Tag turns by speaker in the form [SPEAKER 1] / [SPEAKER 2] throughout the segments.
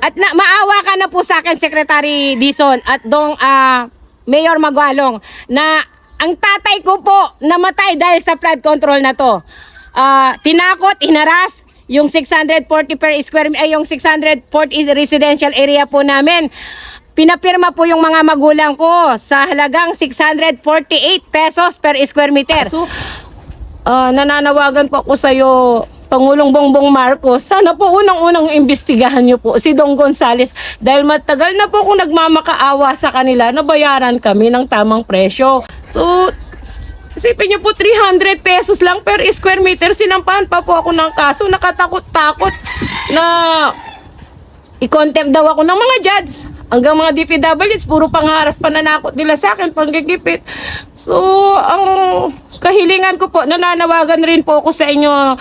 [SPEAKER 1] At maawa ka na po sa akin, Secretary Dizon at dong Mayor Magualong, na ang tatay ko po namatay dahil sa flood control na to. Tinakot, hinaras yung 640 per square yung 640 residential area po namin. Pinapirma po yung mga magulang ko sa halagang 648 pesos per square meter. So, nananawagan po ako sa iyo, Pangulong Bongbong Marcos, sana po unang-unang imbestigahan niyo po si Dong Gonzales dahil matagal na po akong nagmamakaawa sa kanila na bayaran kami ng tamang presyo. So, isipin niyo po, 300 pesos lang per square meter, sinampahan pa po ako ng kaso, nakatakot-takot na i-contempt daw ako ng mga judge. Hanggang mga DPWs, puro pangharas, pananakot nila sa akin, panggigipit. So, ang kahilingan ko po, nananawagan rin po ako sa inyo,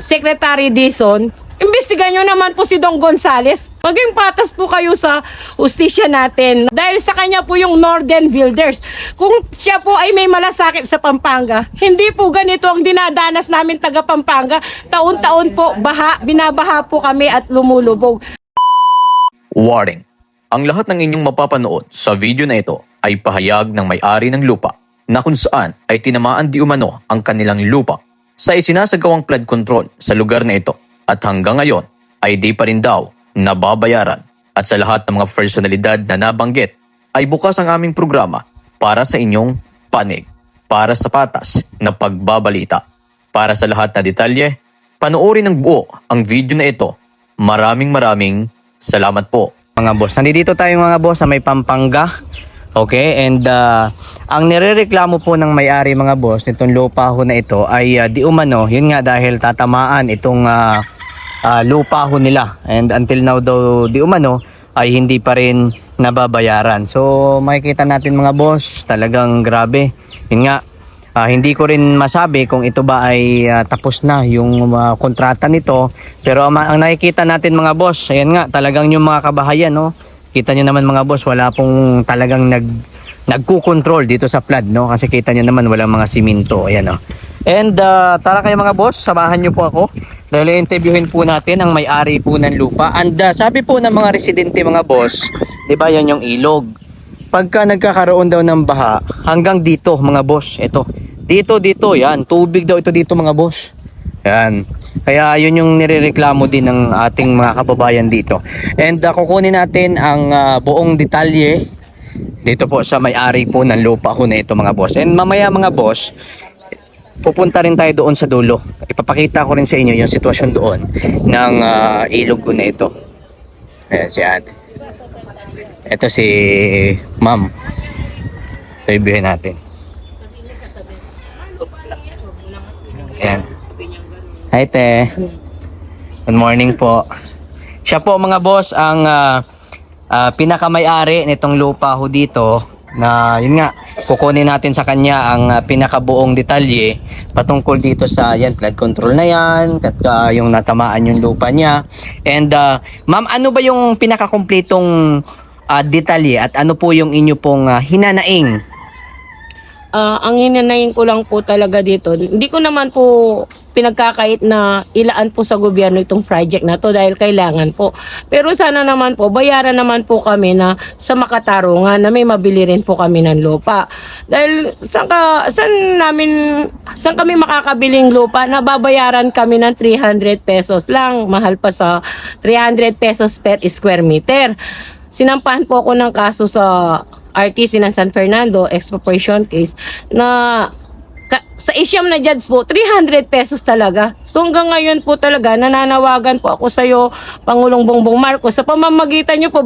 [SPEAKER 1] Secretary Dizon, imbestigahan nyo naman po si Dong Gonzales. Maging patas po kayo sa hustisya natin. Dahil sa kanya po yung Northern Builders. Kung siya po ay may malasakit sa Pampanga, hindi po ganito ang dinadanas namin taga Pampanga. Taon-taon po, binabaha po kami at lumulubog.
[SPEAKER 2] Warning! Ang lahat ng inyong mapapanood sa video na ito ay pahayag ng may-ari ng lupa na kung saan ay tinamaan di umano ang kanilang lupa sa isinasagawang flood control sa lugar na ito at hanggang ngayon ay di pa rin daw nababayaran. At sa lahat ng mga personalidad na nabanggit ay bukas ang aming programa para sa inyong panig, para sa patas na pagbabalita. Para sa lahat na detalye, panoorin ng buo ang video na ito. Maraming salamat po.
[SPEAKER 3] Mga boss, nandito tayo mga boss sa may Pampanga. Okay, and ang nirereklamo po ng may-ari mga boss nitong lupa ho na ito ay di umano, yun nga dahil tatamaan itong lupa ho nila. And until now daw di umano ay hindi pa rin nababayaran. So makikita natin mga boss, talagang grabe. Yun nga, hindi ko rin masabi kung ito ba ay tapos na yung kontrata nito. Pero ang nakikita natin mga boss, ayan nga, talagang yung mga kabahayan, no? Kita nyo naman mga boss, wala pong talagang nagkukontrol dito sa flood, no? Kasi kita nyo naman walang mga siminto, ayan, no? And tara kayo mga boss, samahan nyo po ako. Dahil interviewin po natin ang may-ari po ng lupa. And sabi po ng mga residente mga boss, di ba yan yung ilog? Pagka nagkakaroon daw ng baha, hanggang dito mga boss, ito. Dito, yan. Tubig daw ito dito mga boss. Yan. Kaya yun yung nirereklamo din ng ating mga kababayan dito. And kukunin natin ang buong detalye dito po sa may-ari po ng lupa ko na ito mga boss. And mamaya mga boss, pupunta rin tayo doon sa dulo. Ipapakita ko rin sa inyo yung sitwasyon doon ng ilog ko na ito. Ayan si ate. Ito si ma'am. Interviewin natin. Ayan. Hi te. Good morning po. Siya po mga boss ang pinakamay-ari nitong lupa ho dito na yun nga kukunin natin sa kanya ang pinakabuong detalye patungkol dito sa yan flood control na yan at yung natamaan yung lupa niya. And ma'am, ano ba yung pinakakumpletong detalye at ano po yung inyo pong hinanaing?
[SPEAKER 1] Ang hinanayin ko lang po talaga dito, hindi ko naman po pinagkakait na ilaan po sa gobyerno itong project na to dahil kailangan po. Pero sana naman po, bayaran naman po kami na sa makatarungan na may mabili rin po kami ng lupa. Dahil saan kami makakabiling lupa na babayaran kami ng 300 pesos lang. Mahal pa sa 300 pesos per square meter. Sinampahan po ako ng kaso sa RTC ng San Fernando, expropriation case, na sa isyam na judge po, 300 pesos talaga. So hanggang ngayon po talaga, nananawagan po ako sa iyo, Pangulong Bongbong Marcos, sa pamamagitan nyo po,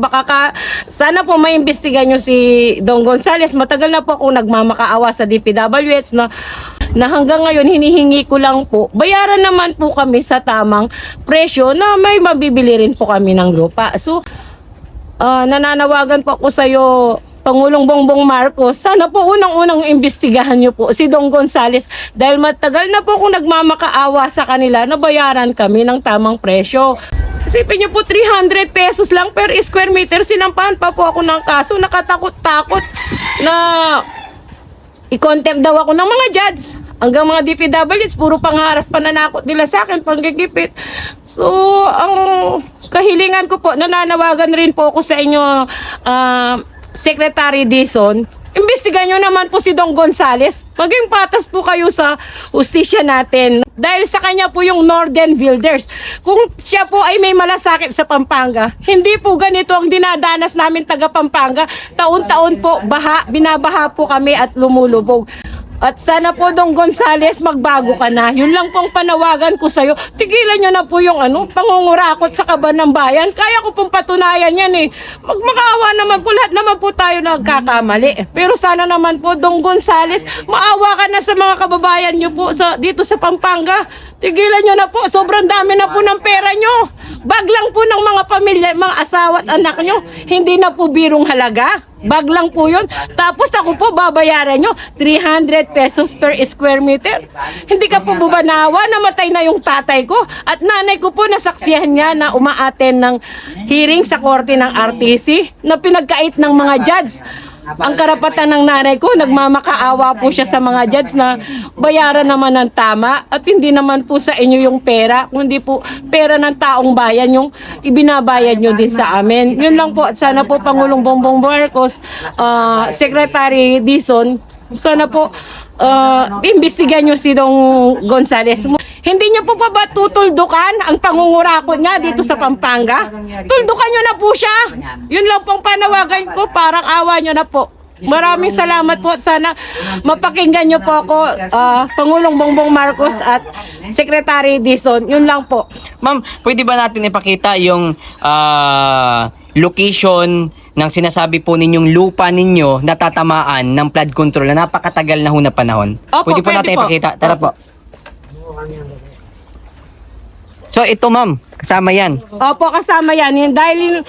[SPEAKER 1] sana po maimbestigan nyo si Dong Gonzales. Matagal na po ako nagmamakaawa sa DPWH na hanggang ngayon hinihingi ko lang po, bayaran naman po kami sa tamang presyo na may mabibili rin po kami ng lupa. So, nananawagan po ako sa iyo, Pangulong Bongbong Marcos, sana po unang-unang imbestigahan niyo po si Dong Gonzales dahil matagal na po akong nagmamakaawa sa kanila na bayaran kami ng tamang presyo. Isipin niyo po, 300 pesos lang per square meter, sinampahan pa po ako ng kaso, nakatakot-takot na i-contempt daw ako ng mga judge. hanggang mga DPWs, puro pangharas, pananakot nila sa akin, panggigipit. So, ang kahilingan ko po, nananawagan rin po ako sa inyo, Secretary Dizon, imbestigahan nyo naman po si Dong Gonzales. Maging patas po kayo sa hustisya natin. Dahil sa kanya po yung Northern Builders. Kung siya po ay may malasakit sa Pampanga, hindi po ganito ang dinadanas namin taga Pampanga. Taon-taon po, binabaha po kami at lumulubog. At sana po, Dong Gonzales, magbago ka na. Yun lang pong panawagan ko sa'yo. Tigilan nyo na po yung pangungurakot sa kaban ng bayan. Kaya ko pong patunayan yan eh. Magmakaawa naman po, lahat naman po tayo nagkakamali. Pero sana naman po, Dong Gonzales, maawa ka na sa mga kababayan nyo po dito sa Pampanga. Tigilan nyo na po. Sobrang dami na po ng pera nyo. Bag lang po ng mga pamilya, mga asawa at anak nyo. Hindi na po birong halaga. Bag lang po yun. Tapos ako po, babayaran nyo 300 pesos per square meter. Hindi ka po bubanawa, namatay na yung tatay ko. At nanay ko po, nasaksihan niya na umaaten ng hearing sa korte ng RTC na pinagkait ng mga judge. Ang karapatan ng nanay ko, nagmamakaawa po siya sa mga judge na bayaran naman ng tama at hindi naman po sa inyo yung pera, kundi po pera ng taong bayan yung ibinabayad nyo din sa amin. Yun lang po at sana po Pangulong Bongbong Marcos, Secretary Dizon, sana po imbestigahan nyo si Dong Gonzales. Hindi niyo po ba tutuldukan ang pangungurakot niya dito sa Pampanga? Tuldukan niyo na po siya. Yun lang pong panawagan ko, parang awa niyo na po. Maraming salamat po at sana mapakinggan niyo po ako, Pangulong Bongbong Marcos at Secretary Dizon. Yun lang po.
[SPEAKER 3] Ma'am, pwede ba natin ipakita yung location ng sinasabi po ninyong lupa ninyo na tatamaan ng flood control na napakatagal na ho na panahon?
[SPEAKER 1] Opo,
[SPEAKER 3] pwede po
[SPEAKER 1] pwede
[SPEAKER 3] natin
[SPEAKER 1] po.
[SPEAKER 3] ipakita. Tara po. So ito ma'am, kasama yan.
[SPEAKER 1] Opo, kasama yan. Dahil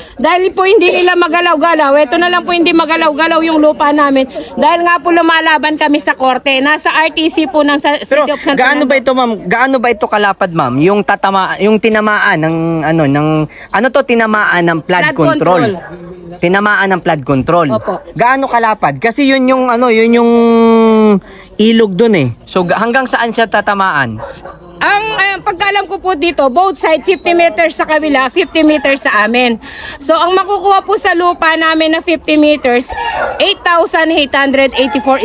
[SPEAKER 1] po hindi nila magalaw-galaw, ito na lang po hindi magalaw-galaw yung lupa namin. Dahil nga po lumalaban kami sa korte. Nasa RTC po ng
[SPEAKER 3] Pero
[SPEAKER 1] City of San
[SPEAKER 3] gaano
[SPEAKER 1] Fernando.
[SPEAKER 3] ba ito ma'am? Gaano ba ito kalapad ma'am? Yung tinamaan ng tinamaan ng flood
[SPEAKER 1] Flood
[SPEAKER 3] control.
[SPEAKER 1] control.
[SPEAKER 3] Tinamaan ng flood control.
[SPEAKER 1] Opo.
[SPEAKER 3] Gaano kalapad? Kasi yun yung ilog dun eh. So hanggang saan siya tatamaan?
[SPEAKER 1] Ang pagkaalam ko po dito, both side 50 meters sa kabila, 50 meters sa amin. So ang makukuha po sa lupa namin na 50 meters, 8,884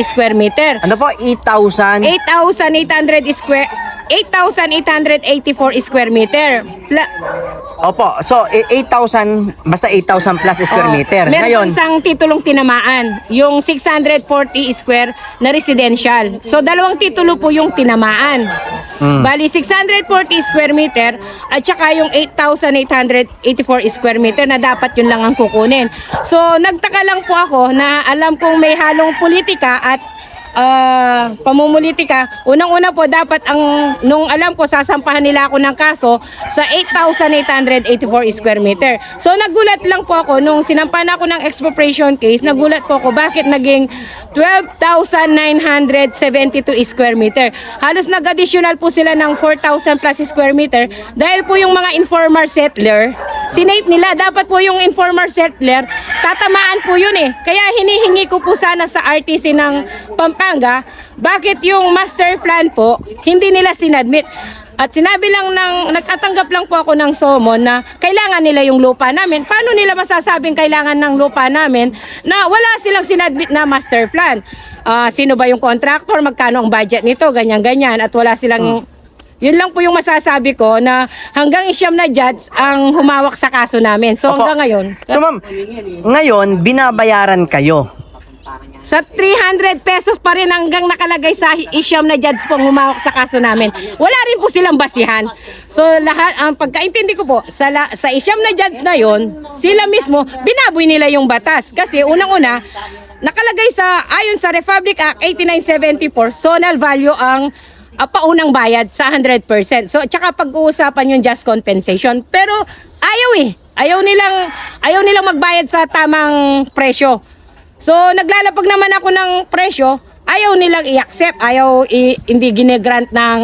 [SPEAKER 1] square meter.
[SPEAKER 3] Ano po? 8,000?
[SPEAKER 1] 8,884 square meter.
[SPEAKER 3] Opo. So 8,000, basta 8,000 plus square meter.
[SPEAKER 1] Meron
[SPEAKER 3] Ngayon,
[SPEAKER 1] isang titulong tinamaan, yung 640 square na residential. So dalawang titulo po yung tinamaan. Bali 640 square meter at saka yung 8,884 square meter na dapat yun lang ang kukunin. So nagtaka lang po ako na alam kong may halong politika at pamumulitika. Unang-una po dapat nung alam ko sasampahan nila ako ng kaso sa 8,884 square meter. So nagulat lang po ako nung sinampahan ako ng expropriation case, nagulat po ako bakit naging 12,972 square meter. Halos nag-additional po sila ng 4,000 plus square meter dahil po yung mga informer settler, sinate nila. Dapat po yung informer settler, tatamaan po yun eh. Kaya hinihingi ko po sana sa RTC ng Pampanga, bakit yung master plan po, hindi nila sinadmit. At sinabi lang nagtatanggap lang po ako ng SOMON na kailangan nila yung lupa namin. Paano nila masasabing kailangan ng lupa namin na wala silang sinadmit na master plan? Sino ba yung contractor? Magkano ang budget nito? Ganyan-ganyan. At wala silang... Yun lang po yung masasabi ko na hanggang isyam na judge ang humawak sa kaso namin. So
[SPEAKER 3] Opo.
[SPEAKER 1] hanggang ngayon...
[SPEAKER 3] So ma'am, ngayon binabayaran kayo.
[SPEAKER 1] Sa 300 pesos pa rin hanggang nakalagay sa isyam na judge pong humawak sa kaso namin. Wala rin po silang basihan. So lahat, ang pagkaintindi ko po, sa isyam na judge na yon, sila mismo, binaboy nila yung batas. Kasi unang-una, nakalagay ayon sa Republic Act 8974, zonal value ang paunang bayad sa 100%. So tsaka pag-uusapan yung just compensation. Pero ayaw eh. Ayaw nilang magbayad sa tamang presyo. So, naglalapag naman ako ng presyo, ayaw nilang i-accept, hindi gine-grant ng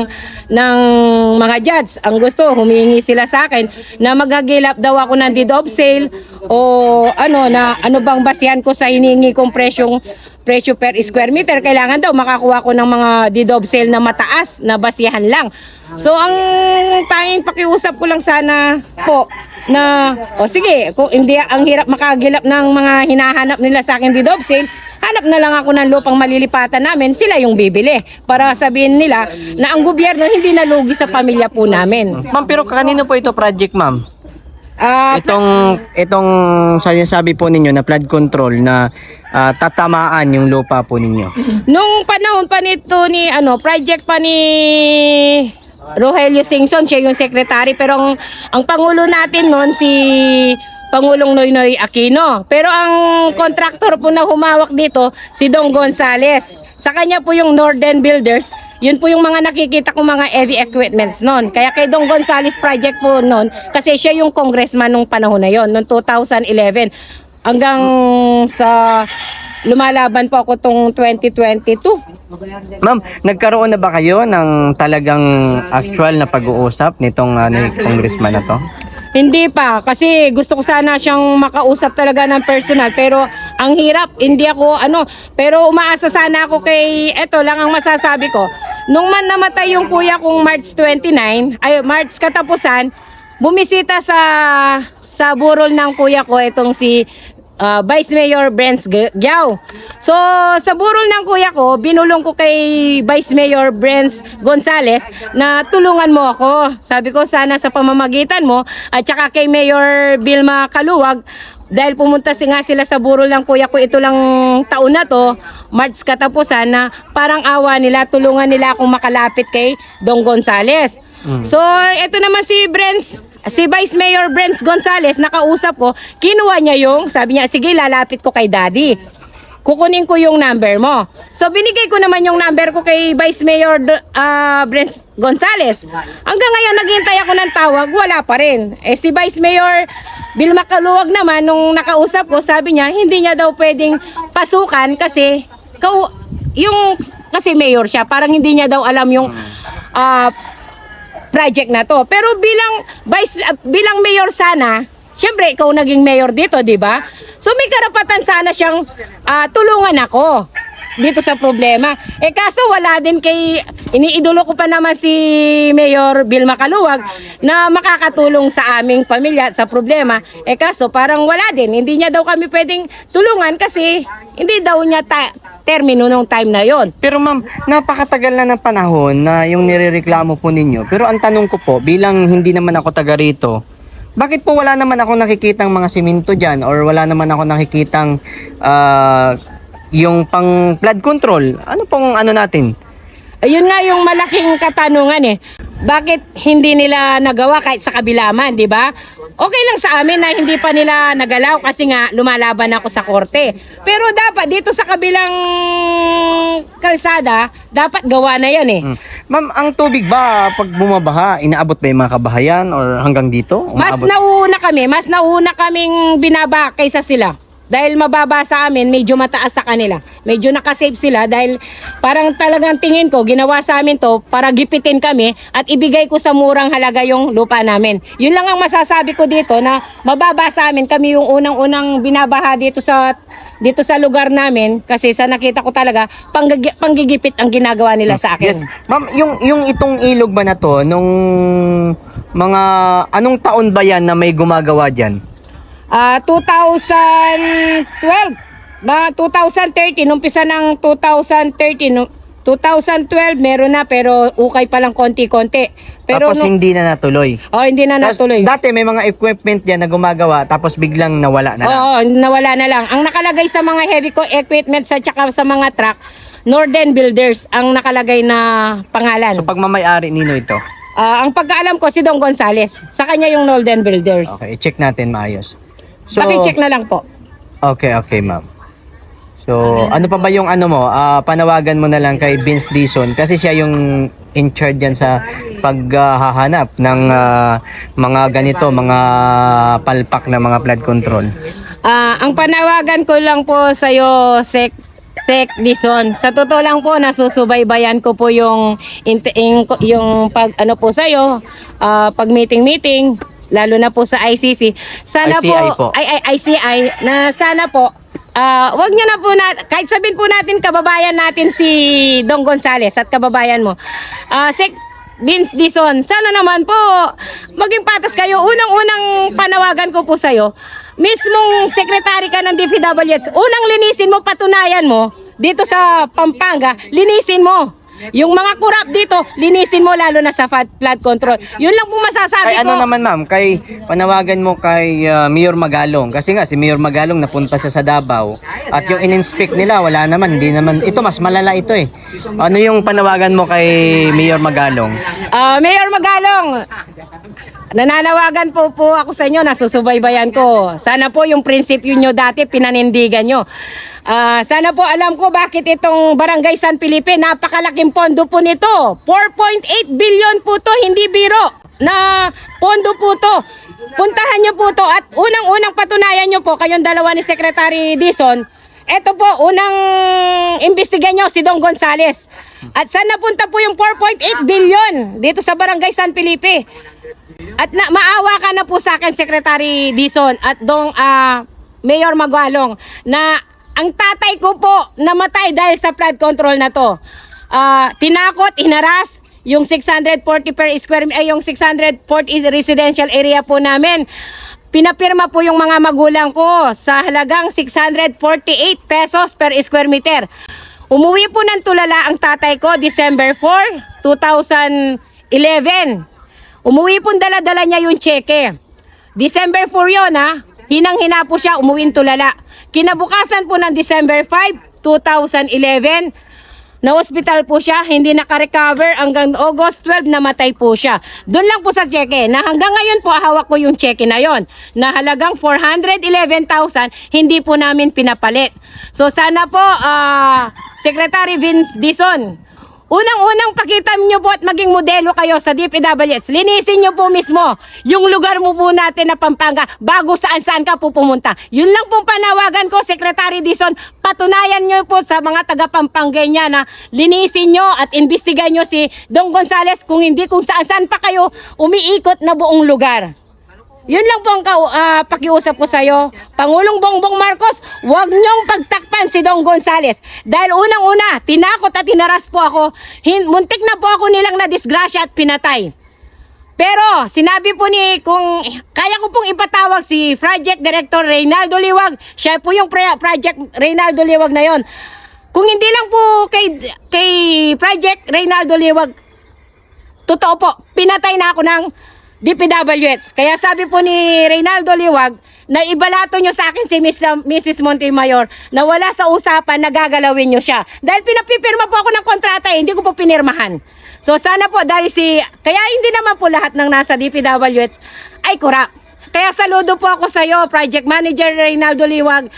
[SPEAKER 1] mga judge. Ang gusto, humingi sila sa akin na maghagilap daw ako ng deed of sale o ano bang basihan ko sa hinihingi kong presyong presyo per square meter, kailangan daw makakuha ko ng mga deed of sale na mataas na basihan lang. So ang tanging pakiusap ko lang sana po na sige, kung hindi ang hirap makagilap ng mga hinahanap nila sa akin deed of sale, hanap na lang ako ng lupang malilipatan namin, sila yung bibili para sabihin nila na ang gobyerno hindi nalugi sa pamilya po namin.
[SPEAKER 3] Ma'am, pero kanino po ito project, ma'am?
[SPEAKER 1] Ah,
[SPEAKER 3] Itong sabi po ninyo na flood control na tatamaan yung lupa po ninyo.
[SPEAKER 1] nung panahon pa nito ni project pa ni Rogelio Singson, siya yung secretary, pero ang pangulo natin noon si Pangulong Noynoy Aquino. Pero ang contractor po na humawak dito si Dong Gonzales. Sa kanya po yung Northern Builders. Yun po yung mga nakikita kong mga heavy equipments noon. Kaya kay Dong Gonzales project po noon kasi siya yung congressman nung panahon na yon, noong 2011. Hanggang sa lumalaban po ako tong 2022.
[SPEAKER 3] Ma'am, nagkaroon na ba kayo ng talagang actual na pag-uusap nitong congressman na to?
[SPEAKER 1] Hindi pa, kasi gusto ko sana siyang makausap talaga ng personal, pero ang hirap, hindi ako pero umaasa sana ako kay, eto lang ang masasabi ko, nung man namatay yung kuya kong March katapusan, bumisita sa burol ng kuya ko itong si Vice Mayor Brent Giao. So, sa burol ng kuya ko, binulong ko kay Vice Mayor Brent Gonzales na tulungan mo ako. Sabi ko, sana sa pamamagitan mo at saka kay Mayor Vilma Caluwag, dahil pumunta nga sila sa burol ng kuya ko ito lang taon na to, March katapusan, na parang awa nila, tulungan nila akong makalapit kay Dong Gonzales. So, ito naman si Vice Mayor Brent Gonzales, nakausap ko, kinuha niya sabi niya, sige, lalapit ko kay Daddy. Kukunin ko yung number mo. So, binigay ko naman yung number ko kay Vice Mayor Brent Gonzales. Hanggang ngayon, naghihintay ako ng tawag, wala pa rin. Si Vice Mayor Vilma Caluwag naman, nung nakausap ko, sabi niya, hindi niya daw pwedeng pasukan kasi, kasi mayor siya, parang hindi niya daw alam yung project na to. Pero bilang mayor sana, syempre ikaw naging mayor dito, di ba? So may karapatan sana siyang tulungan ako dito sa problema. Kaso wala din iniidolo ko pa naman si Mayor Vilma Caluwag na makakatulong sa aming pamilya sa problema. Kaso parang wala din. Hindi niya daw kami pwedeng tulungan kasi hindi daw niya termino nung time na yon.
[SPEAKER 3] Pero ma'am, napakatagal na ng panahon na yung nirereklamo po ninyo. Pero ang tanong ko po, bilang hindi naman ako taga rito, bakit po wala naman ako nakikitang mga simento dyan or wala naman ako nakikitang yung pang flood control? Ano pong natin?
[SPEAKER 1] Ayun nga yung malaking katanungan Bakit hindi nila nagawa kahit sa kabila man, di ba? Okay lang sa amin na hindi pa nila nagalaw kasi nga lumalaban ako sa korte. Pero dapat dito sa kabilang kalsada, dapat gawa na yan
[SPEAKER 3] Ma'am, ang tubig ba pag bumabaha, inaabot ba yung mga kabahayan or hanggang dito?
[SPEAKER 1] Mas nauna kaming binaba kaysa sila. Dahil mababa sa amin, medyo mataas sa kanila. Medyo nakasave sila dahil parang talagang tingin ko, ginawa sa amin to para gipitin kami at ibigay ko sa murang halaga yung lupa namin. Yun lang ang masasabi ko dito na mababa sa amin. Kami yung unang-unang binabaha dito sa lugar namin kasi sa nakita ko talaga, panggigipit ang ginagawa nila sa akin.
[SPEAKER 3] Yes. Ma'am, yung itong ilog ba na to, nung mga, anong taon ba yan na may gumagawa dyan?
[SPEAKER 1] 2012, 2013, umpisa ng 2013, 2012 meron na pero ukay pa lang konti-konti. Pero
[SPEAKER 3] Tapos hindi na natuloy.
[SPEAKER 1] hindi na natuloy.
[SPEAKER 3] Dati may mga equipment yan na gumagawa tapos biglang nawala na lang.
[SPEAKER 1] Oo, nawala na lang. Ang nakalagay sa mga heavy equipment at saka sa mga truck, Northern Builders ang nakalagay na pangalan.
[SPEAKER 3] So pagmamayari nino ito?
[SPEAKER 1] Ang pagkaalam ko si Dong Gonzales. Sa kanya yung Northern Builders.
[SPEAKER 3] Okay, i-check natin maayos. So,
[SPEAKER 1] Paki-check na lang po.
[SPEAKER 3] Okay, ma'am. So, ano pa ba yung panawagan mo na lang kay Vince Dizon kasi siya yung in charge yan sa paghahanap ng mga ganito, mga palpak na mga flood control.
[SPEAKER 1] Ang panawagan ko lang po sa iyo, Sec Dizon. Sa totoo lang po, nasusubaybayan ko po yung pag po sa iyo, pag meeting, lalo na po sa ICC. Sana
[SPEAKER 3] ICI po.
[SPEAKER 1] ICI na sana po Wag nyo na po kahit sabihin po natin kababayan natin si Dong Gonzales at kababayan mo. Vince Dizon, sana naman po maging patas kayo. Unang-unang panawagan ko po sa'yo, mismong sekretary ka ng DPWH, unang linisin mo, patunayan mo dito sa Pampanga, linisin mo. Yung mga kurap dito, linisin mo lalo na sa flood control. Yun lang po masasabi
[SPEAKER 3] Kay
[SPEAKER 1] ko.
[SPEAKER 3] ano naman ma'am, kay panawagan mo kay Mayor Magalong. Kasi nga si Mayor Magalong napunta siya sa Davao at yung in-inspect nila wala naman, hindi naman. Ito mas malala ito eh. Ano yung panawagan mo kay Mayor Magalong?
[SPEAKER 1] Mayor Magalong, nananawagan po ako sa inyo, nasusubaybayan ko. Sana po yung prinsipyo nyo dati pinanindigan nyo. Sana po alam ko bakit itong Barangay San Felipe, napakalaking pondo po nito. 4.8 billion po to, hindi biro na pondo po to. Puntahan nyo po to at unang-unang patunayan nyo po, kayong dalawa ni Secretary Dizon, eto po, unang imbestigan nyo si Dong Gonzales. At saan napunta po yung 4.8 billion dito sa Barangay San Felipe? At maawa ka na po sa akin, Secretary Dizon at Dong Mayor Magalong, na ang tatay ko po namatay dahil sa flood control na to. Tinakot, hinaras yung 640 per square yung 640 residential area po namin. Pinapirma po yung mga magulang ko sa halagang 648 pesos per square meter. Umuwi po ng tulala ang tatay ko December 4, 2011. Umuwi po dala-dala niya yung cheque. December 4 yun Hinang-hina po siya, umuwi ng tulala. Kinabukasan po ng December 5, 2011, na-hospital po siya, hindi naka-recover hanggang August 12, namatay po siya. Doon lang po sa cheque, na hanggang ngayon po hawak ko yung cheque na yon, na halagang 411,000, hindi po namin pinapalit. So sana po, Secretary Vince Dizon, unang-unang pakita niyo po at maging modelo kayo sa DPWH. Linisin niyo po mismo yung lugar mo po natin na Pampanga bago saan-saan ka po pumunta. Yun lang pong panawagan ko, Secretary Dizon. Patunayan niyo po sa mga taga-Pampangenya na linisin niyo at imbestigahan niyo si Dong Gonzales, kung hindi kung saan-saan pa kayo umiikot na buong lugar. Yun lang po ang pakiusap ko sa'yo. Pangulong Bongbong Marcos, huwag niyong pagtakpan si Dong Gonzales. Dahil unang-una, tinakot at tinaras po ako. Muntik na po ako nilang na-disgrasya at pinatay. Pero sinabi po kung kaya ko pong ipatawag si Project Director Reynaldo Liwag. Siya po yung Project Reynaldo Liwag na yon. Kung hindi lang po kay Project Reynaldo Liwag, totoo po, pinatay na ako ng DPWH. Kaya sabi po ni Reynaldo Liwag na ibalato nyo sa akin si Mrs. Montemayor na wala sa usapan na gagalawin nyo siya. Dahil pinapipirma po ako ng kontrata hindi ko po pinirmahan. So sana po kaya hindi naman po lahat ng nasa DPWH ay kurap. Kaya saludo po ako sa iyo, Project Manager Reynaldo Liwag.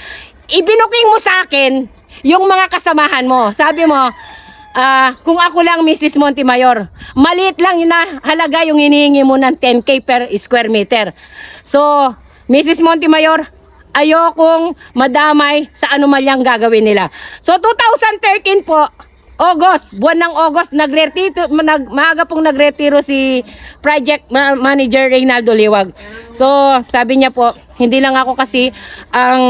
[SPEAKER 1] Ibinuking mo sa akin yung mga kasamahan mo. Sabi mo, kung ako lang Mrs. Montemayor, maliit lang yun na halaga yung hinihingi mo ng 10K per square meter. So, Mrs. Montemayor, ayokong madamay sa anumalyang gagawin nila. So, 2013 po, buwan ng August, maaga pong nagretiro si Project Manager Reynaldo Liwag. So, sabi niya po, hindi lang ako kasi ang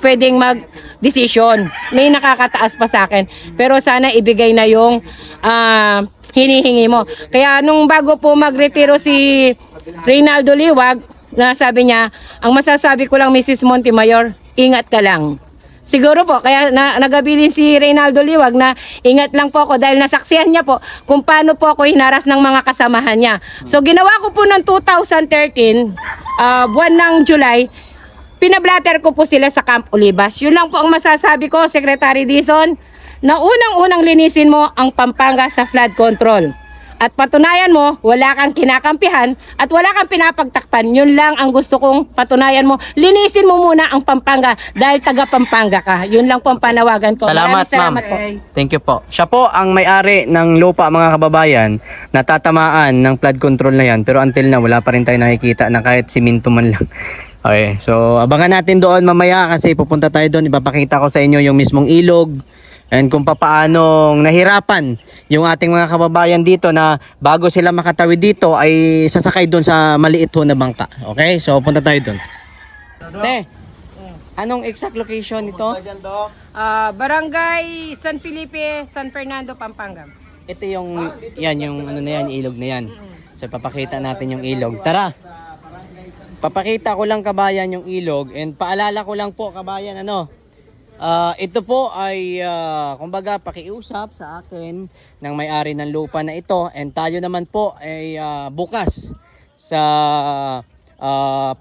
[SPEAKER 1] pwedeng mag-desisyon. May nakakataas pa sa akin. Pero sana ibigay na yung hinihingi mo. Kaya nung bago po magretiro si Reynaldo Liwag, na sabi niya, ang masasabi ko lang Mrs. Montemayor, ingat ka lang. Siguro po, kaya nagabilin si Reynaldo Liwag na ingat lang po ako dahil nasaksihan niya po kung paano po ako hinaras ng mga kasamahan niya. So ginawa ko po noong 2013, buwan ng July, pinablatter ko po sila sa Camp Olivas. Yun lang po ang masasabi ko, Secretary Dizon, na unang-unang linisin mo ang Pampanga sa flood control. At patunayan mo, wala kang kinakampihan at wala kang pinapagtakpan. Yun lang ang gusto kong patunayan mo. Linisin mo muna ang Pampanga dahil taga Pampanga ka. Yun lang po ang panawagan ko.
[SPEAKER 3] Salamat,
[SPEAKER 1] Salamat po.
[SPEAKER 3] Thank you po. Siya po ang may-ari ng lupa, mga kababayan, na tatamaan ng flood control na yan. Pero until na, wala pa rin tayo nakikita na kahit siminto man lang. Okay, so abangan natin doon mamaya kasi pupunta tayo doon. Ipapakita ko sa inyo yung mismong ilog and kung papaanong nahirapan yung ating mga kababayan dito na bago sila makatawid dito ay sasakay doon sa maliit ho na bangka. Okay, so punta tayo doon. Te, Anong exact location nito?
[SPEAKER 1] Barangay San Felipe, San Fernando, Pampanga.
[SPEAKER 3] Ito yung, yan, yung ano na yan, ilog na yan. So, papakita natin yung ilog. Tara! Papakita ko lang kabayan yung ilog and paalala ko lang po kabayan ito po ay kumbaga pakiusap sa akin ng may-ari ng lupa na ito and tayo naman po ay bukas sa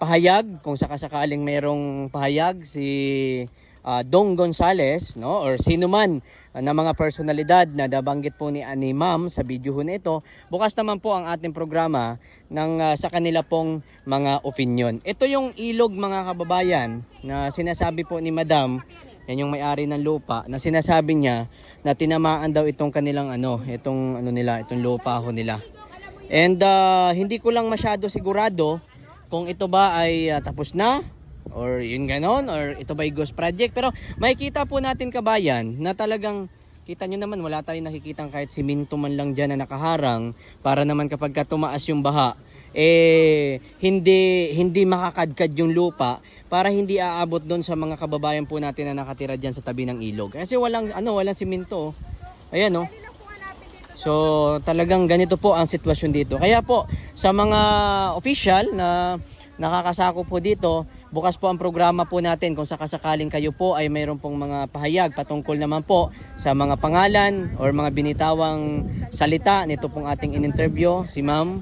[SPEAKER 3] pahayag kung sakasakaling mayroong pahayag si Dong Gonzales or sino man na mga personalidad na nabanggit po ni Ma'am sa video ho na ito, bukas naman po ang ating programa ng sa kanila pong mga opinion. Ito yung ilog mga kababayan na sinasabi po ni Madam, yan yung may-ari ng lupa, na sinasabi niya na tinamaan daw itong kanilang itong lupa ho nila. And hindi ko lang masyado sigurado kung ito ba ay tapos na or yun ganon or ito ba ay ghost project, pero makikita po natin kabayan na talagang kita nyo naman wala tayong nakikitang kahit siminto man lang dyan na nakaharang para naman kapag tumaas yung baha hindi makakadkad yung lupa para hindi aabot doon sa mga kababayan po natin na nakatira dyan sa tabi ng ilog kasi walang siminto ayan so talagang ganito po ang sitwasyon dito. Kaya po sa mga official na nakakasako po dito, bukas po ang programa po natin kung sakasakaling kayo po ay mayroon pong mga pahayag patungkol naman po sa mga pangalan or mga binitawang salita nito pong ating in-interview si Ma'am.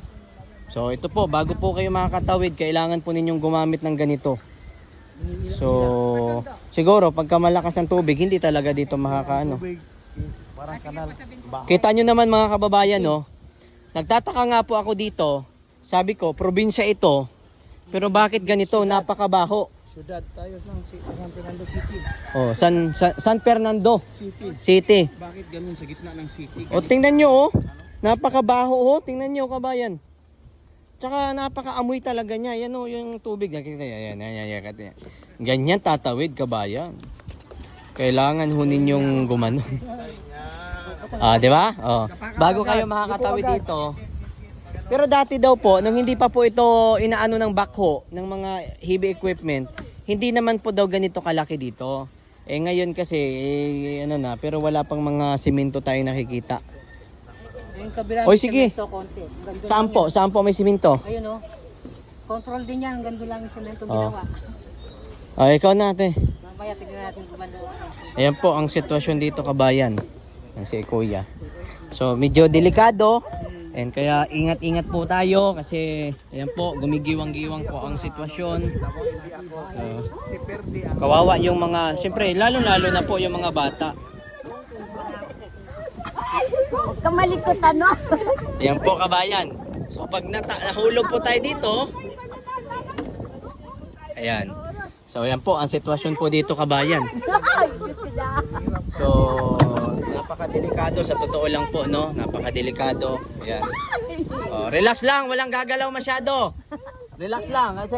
[SPEAKER 3] So ito po, bago po kayo makakatawid, kailangan po ninyong gumamit ng ganito. So siguro pagka malakas ang tubig, hindi talaga dito makakaano.
[SPEAKER 4] Parang kanal.
[SPEAKER 3] Kita nyo naman mga kababayan nagtataka nga po ako dito, sabi ko probinsya ito, pero bakit ganito, napakabaho.
[SPEAKER 4] Syudad tayo ng San Fernando City.
[SPEAKER 3] San Fernando City.
[SPEAKER 4] Bakit ganun sa gitna ng city?
[SPEAKER 3] Tingnan nyo napakabaho tingnan nyo kabayan. Tsaka napakaamoy talaga niya. Yan yung tubig. Yan. Ganyan tatawid kabayan. Kailangan ho ninyong gumanon. Di ba? Bago kayo makakatawid dito. Pero dati daw po, nung hindi pa po ito inaano ng backhoe, ng mga heavy equipment, hindi naman po daw ganito kalaki dito. Ngayon kasi, pero wala pang mga simento tayo nakikita.
[SPEAKER 5] Yung kabila
[SPEAKER 3] Oy, sige.
[SPEAKER 5] konti.
[SPEAKER 3] Saan po may simento?
[SPEAKER 5] Ayun control din yan, ganda lang yung semento
[SPEAKER 3] Oh.
[SPEAKER 5] ginawa.
[SPEAKER 3] Ikaw na ate.
[SPEAKER 5] Mamaya tignan natin gumanda.
[SPEAKER 3] Ayan po ang sitwasyon dito kabayan. Yan si Kuya. So medyo delikado. And kaya ingat-ingat po tayo kasi ayan po, gumigiwang-giwang po ang sitwasyon. Kawawa yung mga, siyempre lalo-lalo na po yung mga bata.
[SPEAKER 1] Kamalikot
[SPEAKER 3] Ayan po kabayan. So pag nahulog po tayo dito, ayan. So ayan po ang sitwasyon po dito kabayan. So napakadelikado sa totoo lang po napakadelikado. Ayan. Relax lang, walang gagalaw masyado. Relax lang kasi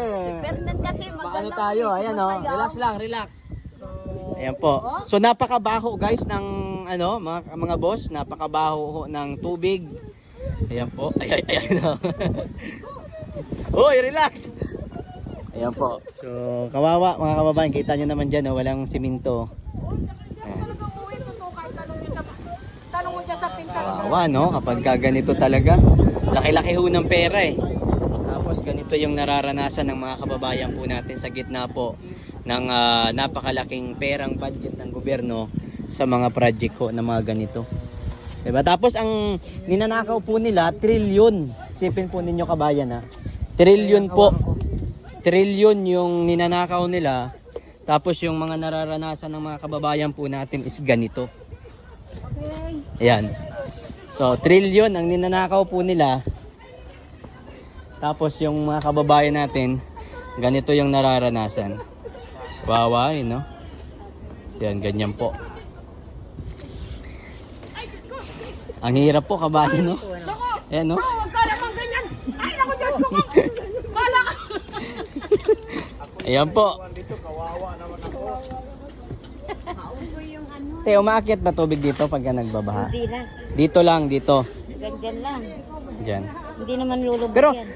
[SPEAKER 3] paano tayo? Ayan relax lang, relax. Ayan po. So napakabaho guys ng mga boss, napakabaho ng tubig. Ayan po. Ayan. Hoy, relax. Ayan po. So kawawa mga kababayan, kita nyo naman dyan walang siminto.
[SPEAKER 1] Tanong mo dyan sa pinsan.
[SPEAKER 3] Kawawa kapag ganito talaga. Laki-laki ho ng pera Tapos ganito yung nararanasan ng mga kababayan po natin sa gitna po ng napakalaking perang budget ng gobyerno sa mga project ko na mga ganito. Diba? Tapos ang ninanakaw po nila, trilyon. Sipin po ninyo kabayan Trilyon po. Trilyon yung ninanakaw nila. Tapos yung mga nararanasan ng mga kababayan po natin is ganito. Ayan. So, trilyon ang ninanakaw po nila. Tapos yung mga kababayan natin, ganito yung nararanasan. Wawa Yan, ganyan po. Ang hirap po kabayan Ayan
[SPEAKER 1] Huwag ka lamang ganyan. Ay, naku, Diyos ko. Bala ka.
[SPEAKER 3] Ayan po. Te, umaakyat ba tubig dito pagka nagbabaha?
[SPEAKER 5] Hindi na.
[SPEAKER 3] Dito lang, dito.
[SPEAKER 5] Ganyan lang.
[SPEAKER 3] Diyan.
[SPEAKER 5] Hindi naman lulubog
[SPEAKER 3] Pero
[SPEAKER 5] yan.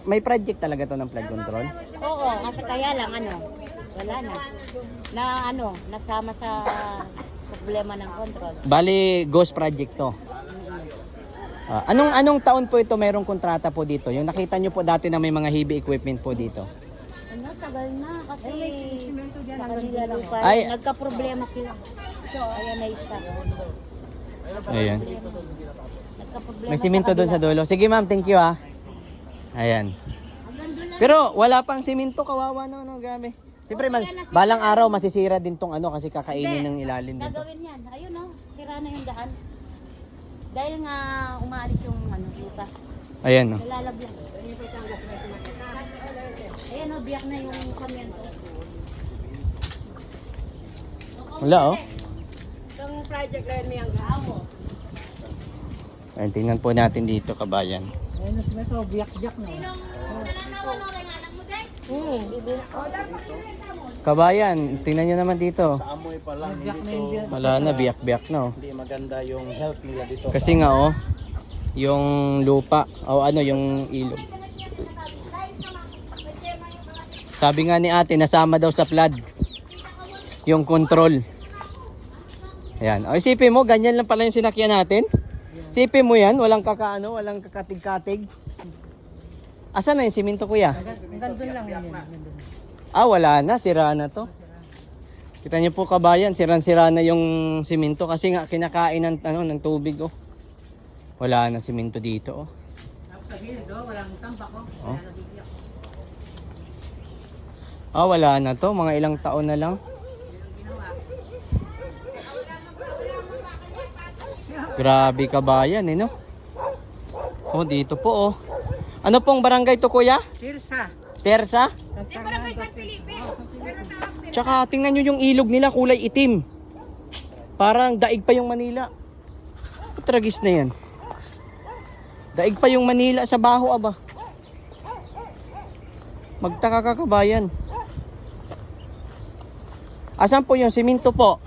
[SPEAKER 3] may project talaga to ng flood control?
[SPEAKER 5] Oo, kasi kaya lang Wala na. Na ano, nasama sa problema ng control.
[SPEAKER 3] Bali, ghost project to. Anong taon po ito mayroong kontrata po dito? Yung nakita nyo po dati na may mga heavy equipment po dito.
[SPEAKER 5] Ano, tagal na kasi sa kanila lupa.
[SPEAKER 3] Ay.
[SPEAKER 5] Nagka-problema sila. Ayan na isa.
[SPEAKER 3] Ayan.
[SPEAKER 5] Nagka-problema
[SPEAKER 3] May simento doon sa dulo. Sige ma'am, thank you ah. Ayan. Pero wala pang simento, kawawa naman, no, grabe. Siyempre, balang araw masisira din tong ano kasi kakainin ng ilalim dito.
[SPEAKER 5] Gagawin yan. Ayun o, sira na yung daan. Dahil nga umaalis yung ano, lupa.
[SPEAKER 3] Ayan no.
[SPEAKER 5] Nalalagyan. Ayan o, biyak na yung kamyento.
[SPEAKER 3] Wala oh.
[SPEAKER 1] Itong project na yun may ang gaamo.
[SPEAKER 3] Ayan, tingnan po natin dito, kabayan.
[SPEAKER 4] Ayun na simento, biyak-biyak na.
[SPEAKER 3] Kabayan, tingnan nyo naman dito.
[SPEAKER 4] Sa amoy pa lang, hindi to,
[SPEAKER 3] Wala na, biyak-biyak na oh.
[SPEAKER 4] hindi maganda yung health nila dito.
[SPEAKER 3] Kasi nga oh, yung lupa, o ano, yung ilog. Sabi nga ni ate, nasama daw sa flood. Yung control. Ayan. O isipin mo, ganyan lang pala yung sinakyan natin. Isipin mo yan, walang kakaano, walang kakatig-katig. Asan na yung simento kuya?
[SPEAKER 4] Hanggang doon lang yun.
[SPEAKER 3] Ah, wala na, sira na to. Kita niyo po kabayan, sira-sira na yung simento kasi nga kinakain ng, ng tubig oh. Wala na simento dito oh.
[SPEAKER 4] Sa gilid, walang tambak ko.
[SPEAKER 3] Oh. Ah, wala na to, mga ilang taon na lang. Grabe kabayan eh no. Oh, dito po oh. Ano pong barangay to kuya?
[SPEAKER 4] Sirsa.
[SPEAKER 3] Tersa? Tsaka tingnan nyo yung ilog nila, kulay itim. Parang daig pa yung Manila. Tragis na yan. Daig pa yung Manila sa baho aba. Magtaka ka kabayan. Asan po yung simento po?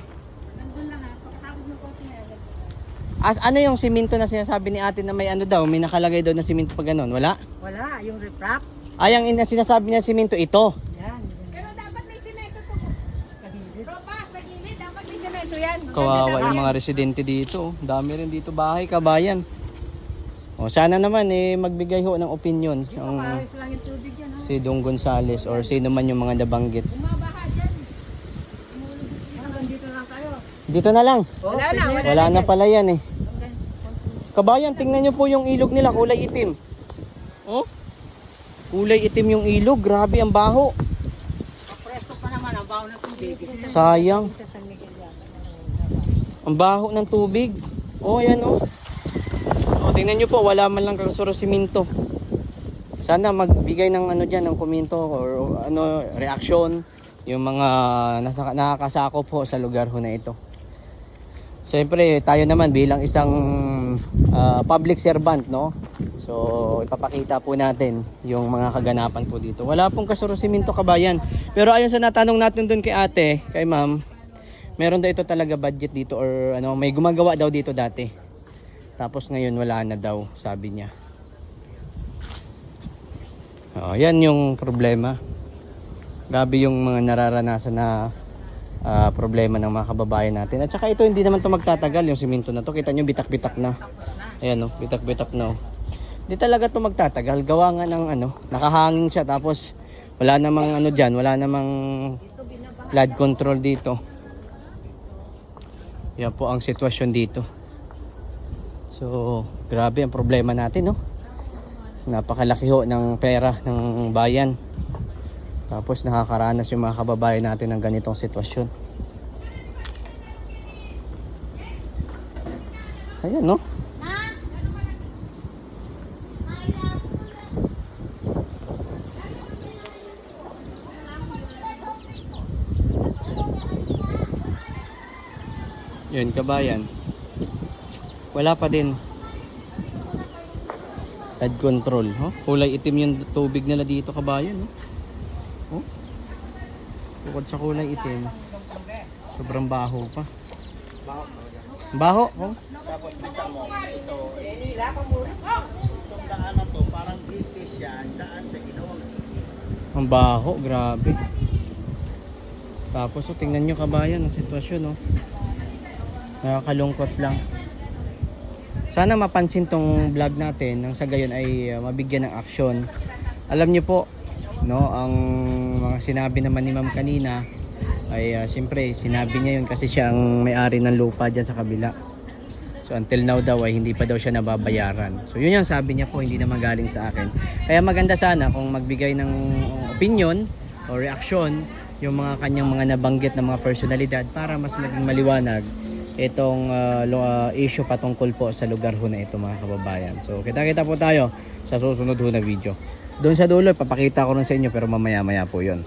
[SPEAKER 3] Ano yung simento na sinasabi ni ate na may ano daw, may nakalagay daw na simento pa ganun? Wala?
[SPEAKER 4] Wala, yung riprap.
[SPEAKER 3] Ay, ang sinasabi niya simento ito.
[SPEAKER 4] Yan.
[SPEAKER 1] Pero dapat may semento to. Ropa, sa gilid, dapat may semento yan.
[SPEAKER 3] Kawawa yung mga residente dito. Dami rin dito bahay, kabayan. O sana naman magbigay ho ng opinion ang
[SPEAKER 4] Ayos lang yung tubig yan.
[SPEAKER 3] si Dong Gonzales or sino man yung mga nabanggit.
[SPEAKER 4] Hanggang dito lang tayo.
[SPEAKER 3] Dito na lang.
[SPEAKER 1] Wala na, wala.
[SPEAKER 3] Wala na pala yan eh. Kabayan, tingnan nyo po yung ilog nila, kulay itim. Oh? Kulay itim yung ilog, grabe ang baho.
[SPEAKER 4] Presto pa naman ang baho ng tubig.
[SPEAKER 3] Sayang. Ang baho ng tubig. Oh, ayan oh. Oh, tingnan nyo po, wala man lang kasuro simento. Sana magbigay ng ano diyan, ng komento or ano reaction yung mga nakakasakop po sa lugar ho na ito. Siyempre, tayo naman bilang isang public servant, no? So, ipapakita po natin yung mga kaganapan po dito. Wala pong kasuro simento kabayan. Pero ayon sa natanong natin doon kay ate, kay ma'am, meron daw ito talaga budget dito or ano, may gumagawa daw dito dati. Tapos ngayon wala na daw, sabi niya. Oh, yan yung problema. Grabe yung mga nararanasan na problema ng mga kababayan natin. At saka ito hindi naman to magtatagal yung simento na to. Kita nyo bitak-bitak na. Ayan oh, bitak-bitak na oh. Hindi talaga to magtatagal. Gawa nga ng ano, nakahangin siya tapos wala namang ano diyan, wala namang flood control dito. Yan po ang sitwasyon dito. So, grabe ang problema natin, no? Napakalaki ho ng pera ng bayan. Tapos nakakaranas yung mga kababayan natin ng ganitong sitwasyon. Ayan, no? Yun, kabayan. Wala pa din flood control, oh. Kulay itim yung tubig nila dito, kabayan, no? Oh. Bukod sa kulay itim, sobrang baho pa. Baho, oh.
[SPEAKER 4] Tapos kita mo, ito, itong daan na to, parang British yan, daan sa ginawang.
[SPEAKER 3] Ang baho, grabe. Tapos tingnan nyo kabayan ang sitwasyon, oh. Nakakalungkot lang. Sana mapansin tong vlog natin nang sa gayon ay mabigyan ng aksyon. Alam nyo po, no, ang mga sinabi naman ni ma'am kanina ay siyempre sinabi niya yun kasi siya ang may-ari ng lupa dyan sa kabila. So until now daw ay hindi pa daw siya nababayaran. So yun yung sabi niya po, hindi naman galing sa akin. Kaya maganda sana kung magbigay ng opinion o reaksyon yung mga kanyang mga nabanggit na mga personalidad para mas maging maliwanag itong issue patungkol po sa lugar ho na ito, mga kababayan. So kita-kita po tayo sa susunod ho na video. Doon sa dulo, papakita ko rin sa inyo pero mamaya-maya po yun.